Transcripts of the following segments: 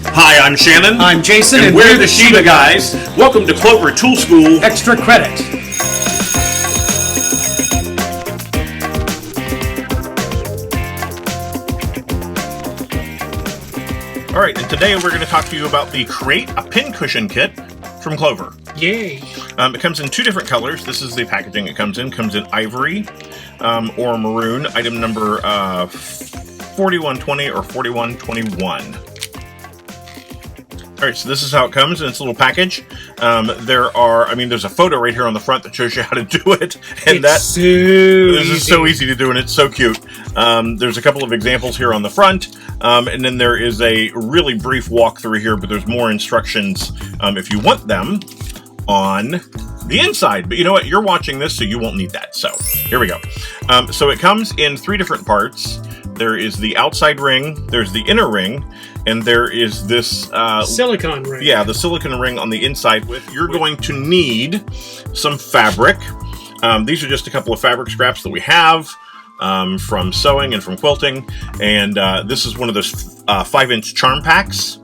Hi, I'm Shannon. I'm Jason, and we're the Shibaguyz. Welcome to Clover Tool School Extra Credit. All right, and today we're going to talk to you about the Create-a-Pincushion kit from Clover. Yay! It comes in two different colors. This is the packaging it comes in. Comes in ivory or maroon. Item number 4120 or 4121. All right, so this is how it comes in its little package. There's a photo right here on the front that shows you how to do it, and this is so easy to do, and it's so cute. There's a couple of examples here on the front, and then there is a really brief walkthrough here, but there's more instructions if you want them on the inside. But you know what? You're watching this, so you won't need that. So here we go. So it comes in three different parts. There is the outside ring, there's the inner ring, and there is this silicone ring. Yeah, the silicone ring on the inside. You're going to need some fabric. These are just a couple of fabric scraps that we have from sewing and from quilting. And this is one of those 5-inch charm packs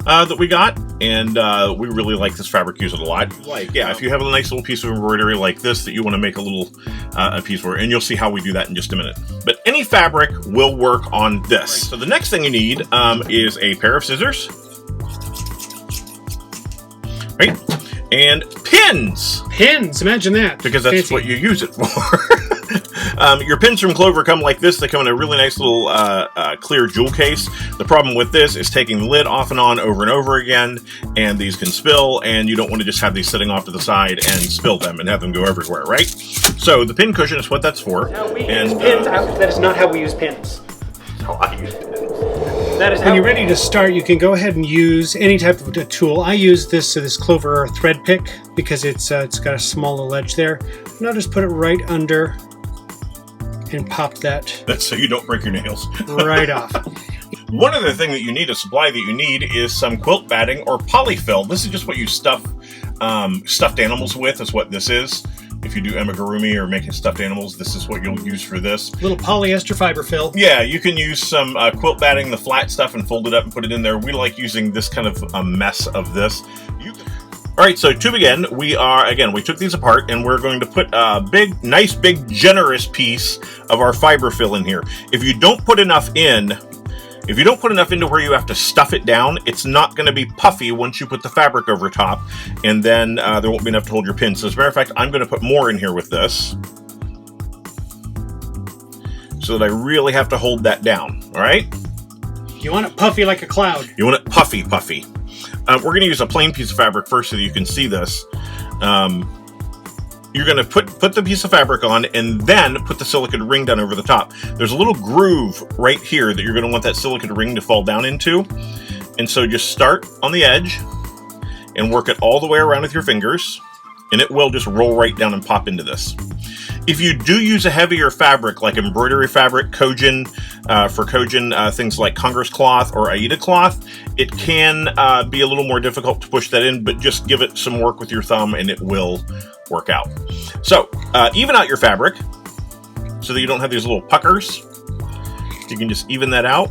that we got, and we really like this fabric, use it a lot. If you have a nice little piece of embroidery like this that you want to make a little a piece for, and you'll see how we do that in just a minute. But any fabric will work on this. So the next thing you need is a pair of scissors, right? And pins. Pins, imagine that. Because that's fancy. What you use it for. Your pins from Clover come like this. They come in a really nice little clear jewel case. The problem with this is taking the lid off and on over and over again, and these can spill, and you don't want to just have these sitting off to the side and spill them and have them go everywhere, right? So the pin cushion is what that's for. Now we use pins. That is not how we use pins. That's how I use pins. That is when you're ready to start, you can go ahead and use any type of a tool. I use this Clover thread pick because it's got a small little edge there. And I'll just put it right under and pop that. That's so you don't break your nails. Right off. One other thing that you need, a supply that you need, is some quilt batting or polyfill. This is just what you stuff stuffed animals with, is what this is. If you do amigurumi or making stuffed animals, this is what you'll use for this. Little polyester fiber fill. Yeah, you can use some quilt batting, the flat stuff, and fold it up and put it in there. We like using this kind of a mess of this. All right, so to begin, we took these apart, and we're going to put a nice, big, generous piece of our fiber fill in here. If you don't put enough into where you have to stuff it down, it's not going to be puffy once you put the fabric over top, and then there won't be enough to hold your pin. So as a matter of fact, I'm going to put more in here with this, so that I really have to hold that down, all right? You want it puffy like a cloud. You want it puffy, puffy. We're going to use a plain piece of fabric first so that you can see this. You're going to put the piece of fabric on and then put the silicone ring down over the top. There's a little groove right here that you're going to want that silicone ring to fall down into. And so just start on the edge and work it all the way around with your fingers, and it will just roll right down and pop into this. If you do use a heavier fabric, like embroidery fabric, Kojin, things like Congress cloth or Aida cloth, it can be a little more difficult to push that in, but just give it some work with your thumb and it will work out. So, even out your fabric so that you don't have these little puckers. You can just even that out.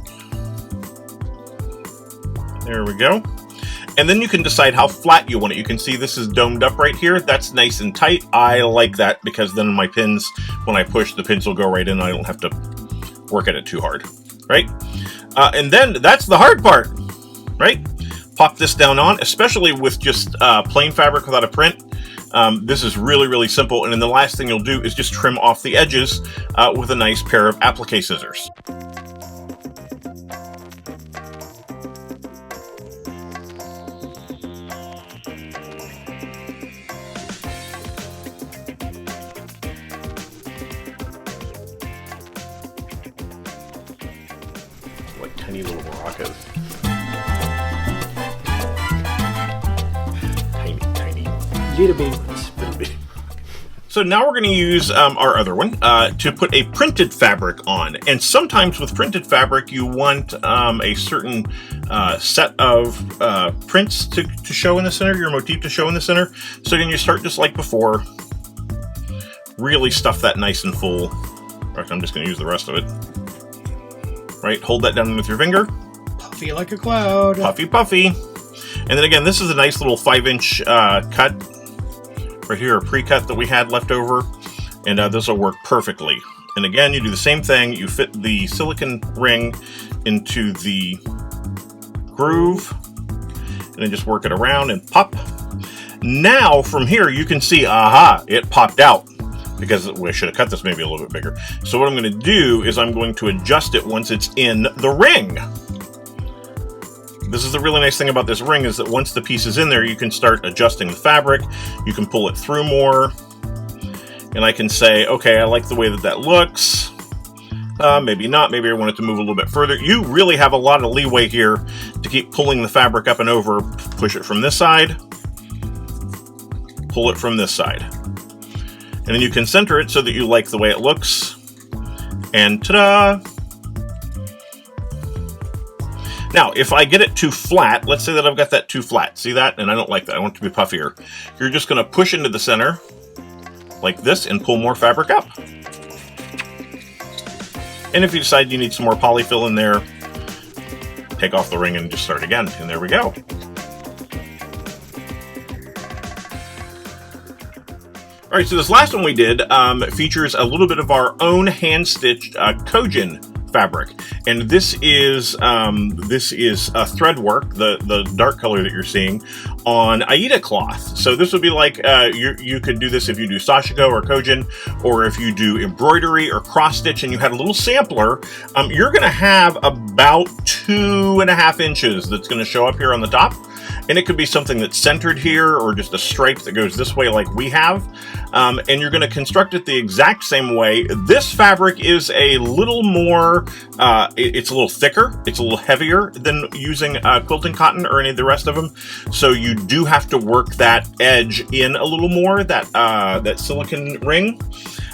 There we go. And then you can decide how flat you want it. You can see this is domed up right here. That's nice and tight. I like that because then my pins, when I push, the pins will go right in. I don't have to work at it too hard, right? And then that's the hard part, right? Pop this down on, especially with just plain fabric without a print. This is really, really simple. And then the last thing you'll do is just trim off the edges with a nice pair of applique scissors. Like tiny little maracas. Tiny. Little baby ones. So now we're going to use our other one to put a printed fabric on. And sometimes with printed fabric, you want a certain set of prints to show in the center, your motif to show in the center. So then you start just like before. Really stuff that nice and full. In fact, I'm just going to use the rest of it. right? Hold that down with your finger. Puffy like a cloud. Puffy, puffy. And then again, this is a nice little 5-inch cut. Right here, a pre-cut that we had left over. And this will work perfectly. And again, you do the same thing. You fit the silicone ring into the groove. And then just work it around and pop. Now, from here, you can see, aha, it popped out. Because we should have cut this maybe a little bit bigger. So what I'm going to do is I'm going to adjust it once it's in the ring. This is the really nice thing about this ring, is that once the piece is in there, you can start adjusting the fabric. You can pull it through more. And I can say, okay, I like the way that that looks. Maybe not. Maybe I want it to move a little bit further. You really have a lot of leeway here to keep pulling the fabric up and over. Push it from this side. Pull it from this side. And then you can center it so that you like the way it looks. And ta-da! Now, if I get it too flat, let's say that I've got that too flat. See that? And I don't like that. I want it to be puffier. You're just going to push into the center like this and pull more fabric up. And if you decide you need some more polyfill in there, take off the ring and just start again. And there we go. All right, so this last one we did features a little bit of our own hand-stitched Kojin fabric, and this is thread work, the dark color that you're seeing, on Aida cloth. So this would be like you could do this if you do sashiko or Kojin, or if you do embroidery or cross stitch, and you had a little sampler. You're going to have about 2.5 inches that's going to show up here on the top. And it could be something that's centered here, or just a stripe that goes this way like we have. And you're going to construct it the exact same way. This fabric is a little more, it's a little thicker, it's a little heavier than using quilting cotton or any of the rest of them. So you do have to work that edge in a little more, that silicone ring.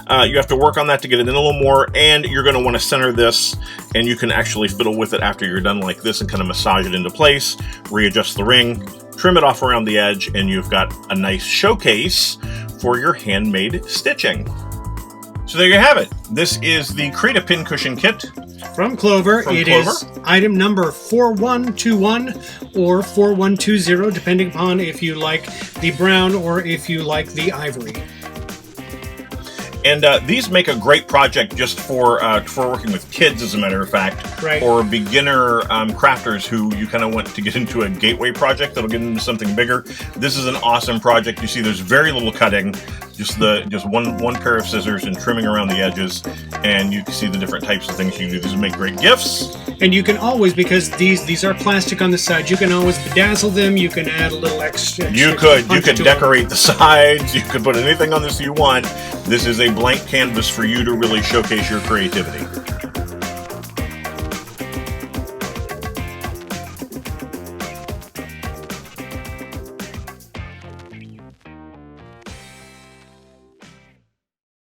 You have to work on that to get it in a little more, and you're going to want to center this, and you can actually fiddle with it after you're done like this and kind of massage it into place, readjust the ring, trim it off around the edge, and you've got a nice showcase for your handmade stitching. So there you have it. This is the Create-a-Pincushion kit. From Clover. It is item number 4121 or 4120, depending upon if you like the brown or if you like the ivory. And these make a great project just for working with kids, as a matter of fact, right. Or beginner crafters who you kind of want to get into a gateway project that'll get into something bigger. This is an awesome project. You see, there's very little cutting, just one pair of scissors and trimming around the edges, and you can see the different types of things you can do. These would make great gifts. And you can always, because these are plastic on the side, you can always bedazzle them. You can add a little extra. You could decorate the sides. You could put anything on this you want. This is a blank canvas for you to really showcase your creativity.